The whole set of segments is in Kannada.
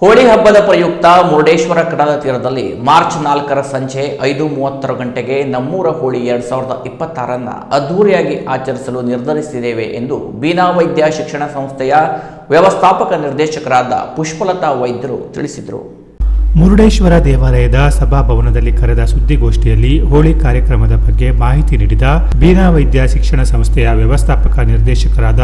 ಹೋಳಿ ಹಬ್ಬದ ಪ್ರಯುಕ್ತ ಮುರುಡೇಶ್ವರ ಕಡಲ ತೀರದಲ್ಲಿ ಮಾರ್ಚ್ 4ರ ಸಂಜೆ 5:30 ಗಂಟೆಗೆ ನಮ್ಮೂರ ಹೋಳಿ 2026 ಅದ್ದೂರಿಯಾಗಿ ಆಚರಿಸಲು ನಿರ್ಧರಿಸಿದ್ದೇವೆ ಎಂದು ಬೀನಾ ವೈದ್ಯ ಶಿಕ್ಷಣ ಸಂಸ್ಥೆಯ ವ್ಯವಸ್ಥಾಪಕ ನಿರ್ದೇಶಕರಾದ ಪುಷ್ಪಲತಾ ವೈದ್ಯರು ತಿಳಿಸಿದರು. ಮುರುಡೇಶ್ವರ ದೇವಾಲಯದ ಸಭಾಭವನದಲ್ಲಿ ಕರೆದ ಸುದ್ದಿಗೋಷ್ಠಿಯಲ್ಲಿ ಹೋಳಿ ಕಾರ್ಯಕ್ರಮದ ಬಗ್ಗೆ ಮಾಹಿತಿ ನೀಡಿದ ಬೀನಾ ವೈದ್ಯ ಶಿಕ್ಷಣ ಸಂಸ್ಥೆಯ ವ್ಯವಸ್ಥಾಪಕ ನಿರ್ದೇಶಕರಾದ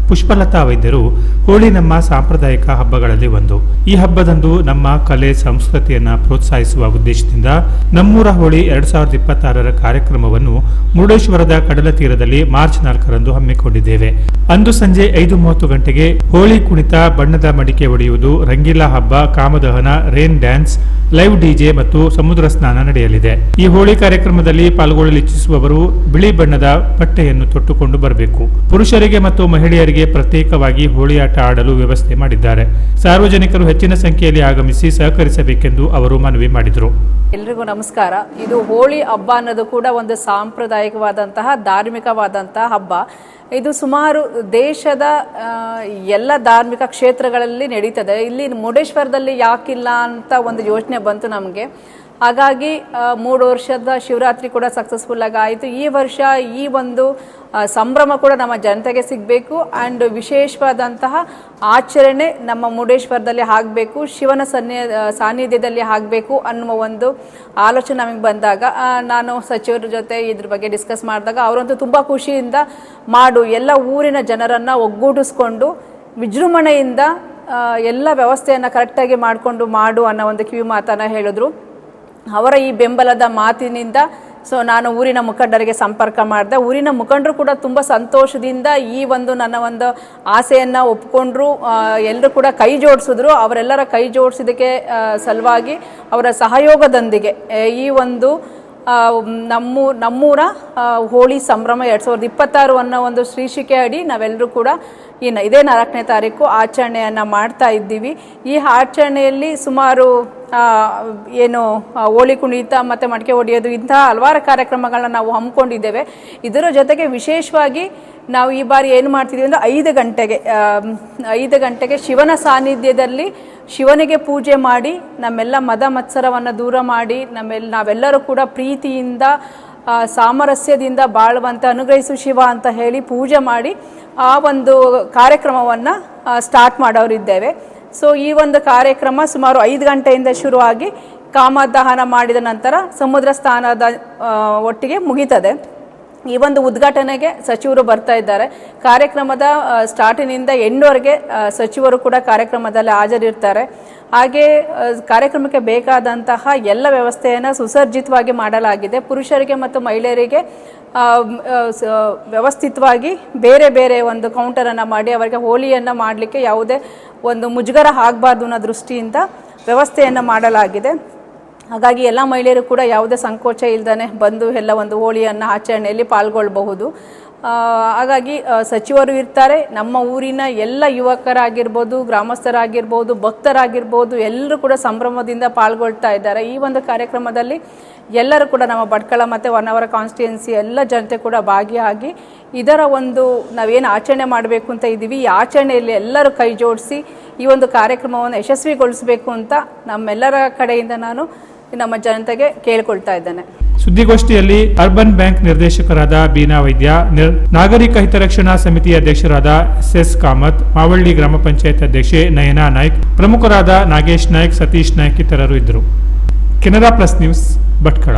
ಪುಷ್ಪಲತಾ ವೈದ್ಯರು, ಹೋಳಿ ನಮ್ಮ ಸಾಂಪ್ರದಾಯಿಕ ಹಬ್ಬಗಳಲ್ಲಿ ಒಂದು. ಈ ಹಬ್ಬದಂದು ನಮ್ಮ ಕಲೆ ಸಂಸ್ಕೃತಿಯನ್ನು ಪ್ರೋತ್ಸಾಹಿಸುವ ಉದ್ದೇಶದಿಂದ ನಮ್ಮೂರ ಹೋಳಿ 2026ರ ಕಾರ್ಯಕ್ರಮವನ್ನು ಮುರುಡೇಶ್ವರದ ಕಡಲ ತೀರದಲ್ಲಿ ಮಾರ್ಚ್ 4ರಂದು ಹಮ್ಮಿಕೊಂಡಿದ್ದೇವೆ. ಅಂದು ಸಂಜೆ 5:30 ಗಂಟೆಗೆ ಹೋಳಿ ಕುಣಿತ, ಬಣ್ಣದ ಮಡಿಕೆ ಒಡೆಯುವುದು, ರಂಗೀಲಾ ಹಬ್ಬ, Kama Dahana, rain dance, live DJ ಮತ್ತು ಸಮುದ್ರ ಸ್ನಾನ ನಡೆಯಲಿದೆ. ಈ ಹೋಳಿ ಕಾರ್ಯಕ್ರಮದಲ್ಲಿ ಪಾಲ್ಗೊಳ್ಳಲಿಚ್ಛಿಸುವವರು ಬಿಳಿ ಬಣ್ಣದ ಬಟ್ಟೆಯನ್ನು ತೊಟ್ಟುಕೊಂಡು ಬರಬೇಕು. ಪುರುಷರಿಗೆ ಮತ್ತು ಮಹಿಳೆಯರಿಗೆ ಪ್ರತ್ಯೇಕವಾಗಿ ಹೋಳಿ ಆಟ ಆಡಲು ವ್ಯವಸ್ಥೆ ಮಾಡಿದ್ದಾರೆ. ಸಾರ್ವಜನಿಕರು ಹೆಚ್ಚಿನ ಸಂಖ್ಯೆಯಲ್ಲಿ ಆಗಮಿಸಿ ಸಹಕರಿಸಬೇಕೆಂದು ಅವರು ಮನವಿ ಮಾಡಿದರು. ಎಲ್ರಿಗೂ ನಮಸ್ಕಾರ. ಇದು ಹೋಳಿ ಹಬ್ಬ ಅನ್ನೋದು ಕೂಡ ಒಂದು ಸಾಂಪ್ರದಾಯಿಕವಾದಂತಹ ಧಾರ್ಮಿಕವಾದಂತಹ ಹಬ್ಬ. ಇದು ಸುಮಾರು ದೇಶದ ಎಲ್ಲ ಧಾರ್ಮಿಕ ಕ್ಷೇತ್ರಗಳಲ್ಲಿ ನಡೀತದೆ. ಇಲ್ಲಿ ಮುರುಡೇಶ್ವರದಲ್ಲಿ ಯಾಕಿಲ್ಲ ಅಂತ ಒಂದು ಯೋಚನೆ ಬಂತು ನಮಗೆ. ಹಾಗಾಗಿ 3 ವರ್ಷದ ಶಿವರಾತ್ರಿ ಕೂಡ ಸಕ್ಸಸ್ಫುಲ್ ಆಗಿ ಆಯಿತು. ಈ ವರ್ಷ ಈ ಒಂದು ಸಂಭ್ರಮ ಕೂಡ ನಮ್ಮ ಜನತೆಗೆ ಸಿಗಬೇಕು ಆ್ಯಂಡ್ ವಿಶೇಷವಾದಂತಹ ಆಚರಣೆ ನಮ್ಮ ಮುರುಡೇಶ್ವರದಲ್ಲಿ ಆಗಬೇಕು, ಶಿವನ ಸಾನ್ನಿಧ್ಯದಲ್ಲಿ ಆಗಬೇಕು ಅನ್ನುವ ಒಂದು ಆಲೋಚನೆ ನಮಗೆ ಬಂದಾಗ ನಾನು ಸಚಿವರ ಜೊತೆ ಇದ್ರ ಬಗ್ಗೆ ಡಿಸ್ಕಸ್ ಮಾಡಿದಾಗ ಅವರಂತೂ ತುಂಬ ಖುಷಿಯಿಂದ ಎಲ್ಲ ಊರಿನ ಜನರನ್ನು ಒಗ್ಗೂಡಿಸ್ಕೊಂಡು ವಿಜೃಂಭಣೆಯಿಂದ ಎಲ್ಲ ವ್ಯವಸ್ಥೆಯನ್ನು ಕರೆಕ್ಟಾಗಿ ಮಾಡಿಕೊಂಡು ಮಾಡು ಅನ್ನೋ ಒಂದು ಕಿವಿ ಮಾತನ್ನು ಹೇಳಿದ್ರು. ಅವರ ಈ ಬೆಂಬಲದ ಮಾತಿನಿಂದ ನಾನು ಊರಿನ ಮುಖಂಡರಿಗೆ ಸಂಪರ್ಕ ಮಾಡಿದೆ. ಊರಿನ ಮುಖಂಡರು ಕೂಡ ತುಂಬ ಸಂತೋಷದಿಂದ ಈ ಒಂದು ನನ್ನ ಒಂದು ಆಸೆಯನ್ನು ಒಪ್ಕೊಂಡ್ರು. ಎಲ್ಲರೂ ಕೂಡ ಕೈ ಜೋಡಿಸಿದ್ರು. ಅವರೆಲ್ಲರ ಕೈ ಜೋಡಿಸಿದ್ದಕ್ಕೆ ಸಲುವಾಗಿ ಅವರ ಸಹಯೋಗದೊಂದಿಗೆ ಈ ಒಂದು ನಮ್ಮೂರ ಹೋಳಿ ಸಂಭ್ರಮ 2026 ಅನ್ನೋ ಒಂದು ಶೀರ್ಷಿಕೆ ಅಡಿ ನಾವೆಲ್ಲರೂ ಕೂಡ ಇದೇ 4ನೇ ತಾರೀಕು ಆಚರಣೆಯನ್ನು ಮಾಡ್ತಾ ಇದ್ದೀವಿ. ಈ ಆಚರಣೆಯಲ್ಲಿ ಸುಮಾರು ಹೋಳಿ ಕುಣಿತ ಮತ್ತು ಮಡಿಕೆ ಹೊಡೆಯೋದು ಇಂತಹ ಹಲವಾರು ಕಾರ್ಯಕ್ರಮಗಳನ್ನ ನಾವು ಹಮ್ಮಿಕೊಂಡಿದ್ದೇವೆ. ಇದರ ಜೊತೆಗೆ ವಿಶೇಷವಾಗಿ ನಾವು ಈ ಬಾರಿ ಏನು ಮಾಡ್ತಿದ್ದೀವಿ ಅಂದರೆ 5 ಗಂಟೆಗೆ ಶಿವನ ಸಾನ್ನಿಧ್ಯದಲ್ಲಿ ಶಿವನಿಗೆ ಪೂಜೆ ಮಾಡಿ ನಮ್ಮೆಲ್ಲ ಮದ ಮತ್ಸರವನ್ನು ದೂರ ಮಾಡಿ ನಾವೆಲ್ಲರೂ ಕೂಡ ಪ್ರೀತಿಯಿಂದ ಸಾಮರಸ್ಯದಿಂದ ಬಾಳುವಂತ ಅನುಗ್ರಹಿಸು ಶಿವ ಅಂತ ಹೇಳಿ ಪೂಜೆ ಮಾಡಿ ಆ ಒಂದು ಕಾರ್ಯಕ್ರಮವನ್ನು ಸ್ಟಾರ್ಟ್ ಮಾಡೋರಿದ್ದೇವೆ. ಈ ಒಂದು ಕಾರ್ಯಕ್ರಮ ಸುಮಾರು 5 ಗಂಟೆಯಿಂದ ಶುರುವಾಗಿ ಕಾಮದಹನ ಮಾಡಿದ ನಂತರ ಸಮುದ್ರ ಸ್ನಾನದ ಒಟ್ಟಿಗೆ ಮುಗಿತದೆ. ಈ ಒಂದು ಉದ್ಘಾಟನೆಗೆ ಸಚಿವರು ಬರ್ತಾ ಇದ್ದಾರೆ. ಕಾರ್ಯಕ್ರಮದ ಸ್ಟಾರ್ಟಿನಿಂದ ಎಂಡ್ವರೆಗೆ ಸಚಿವರು ಕೂಡ ಕಾರ್ಯಕ್ರಮದಲ್ಲಿ ಹಾಜರಿರ್ತಾರೆ. ಹಾಗೆ ಕಾರ್ಯಕ್ರಮಕ್ಕೆ ಬೇಕಾದಂತಹ ಎಲ್ಲ ವ್ಯವಸ್ಥೆಯನ್ನು ಸುಸಜ್ಜಿತವಾಗಿ ಮಾಡಲಾಗಿದೆ. ಪುರುಷರಿಗೆ ಮತ್ತು ಮಹಿಳೆಯರಿಗೆ ವ್ಯವಸ್ಥಿತವಾಗಿ ಬೇರೆ ಬೇರೆ ಒಂದು ಕೌಂಟರನ್ನು ಮಾಡಿ ಅವರಿಗೆ ಹೋಳಿಯನ್ನು ಮಾಡಲಿಕ್ಕೆ ಯಾವುದೇ ಒಂದು ಮುಜುಗರ ಆಗಬಾರ್ದು ಅನ್ನೋ ದೃಷ್ಟಿಯಿಂದ ವ್ಯವಸ್ಥೆಯನ್ನು ಮಾಡಲಾಗಿದೆ. ಹಾಗಾಗಿ ಎಲ್ಲ ಮಹಿಳೆಯರು ಕೂಡ ಯಾವುದೇ ಸಂಕೋಚ ಇಲ್ಲದೇ ಬಂದು ಎಲ್ಲ ಒಂದು ಹೋಳಿಯನ್ನು ಆಚರಣೆಯಲ್ಲಿ ಪಾಲ್ಗೊಳ್ಳಬಹುದು. ಹಾಗಾಗಿ ಸಚಿವರು ಇರ್ತಾರೆ. ನಮ್ಮ ಊರಿನ ಎಲ್ಲ ಯುವಕರಾಗಿರ್ಬೋದು, ಗ್ರಾಮಸ್ಥರಾಗಿರ್ಬೋದು, ಭಕ್ತರಾಗಿರ್ಬೋದು ಎಲ್ಲರೂ ಕೂಡ ಸಂಭ್ರಮದಿಂದ ಪಾಲ್ಗೊಳ್ತಾ ಇದ್ದಾರೆ. ಈ ಒಂದು ಕಾರ್ಯಕ್ರಮದಲ್ಲಿ ಎಲ್ಲರೂ ಕೂಡ ನಮ್ಮ ಭಟ್ಕಳ ಮತ್ತು ಹೊನ್ನಾವರ ಕಾನ್ಸ್ಟಿಟ್ಯೂನ್ಸಿ ಎಲ್ಲ ಜನತೆ ಕೂಡ ಭಾಗಿಯಾಗಿ ಇದರ ಒಂದು ನಾವೇನು ಆಚರಣೆ ಮಾಡಬೇಕು ಅಂತ ಇದ್ದೀವಿ, ಈ ಆಚರಣೆಯಲ್ಲಿ ಎಲ್ಲರೂ ಕೈ ಜೋಡಿಸಿ ಈ ಒಂದು ಕಾರ್ಯಕ್ರಮವನ್ನು ಯಶಸ್ವಿಗೊಳಿಸಬೇಕು ಅಂತ ನಮ್ಮೆಲ್ಲರ ಕಡೆಯಿಂದ ನಾನು ನಮ್ಮ ಜನತೆಗೆ ಕೇಳಿಕೊಳ್ತಾ ಇದ್ದೇನೆ. ಸುದ್ದಿಗೋಷ್ಠಿಯಲ್ಲಿ ಅರ್ಬನ್ ಬ್ಯಾಂಕ್ ನಿರ್ದೇಶಕರಾದ ಬೀನಾ ವೈದ್ಯ, ನಾಗರಿಕ ಹಿತರಕ್ಷಣಾ ಸಮಿತಿ ಅಧ್ಯಕ್ಷರಾದ ಎಸ್ ಕಾಮತ್, ಮಾವಳ್ಳಿ ಗ್ರಾಮ ಪಂಚಾಯತ್ ಅಧ್ಯಕ್ಷೆ ನಯನಾ ನಾಯ್ಕ್, ಪ್ರಮುಖರಾದ ನಾಗೇಶ್ ನಾಯ್ಕ್, ಸತೀಶ್ ನಾಯ್ಕ್ ಇತರರು ಇದ್ದರು. Canara plus news, Bhatkal.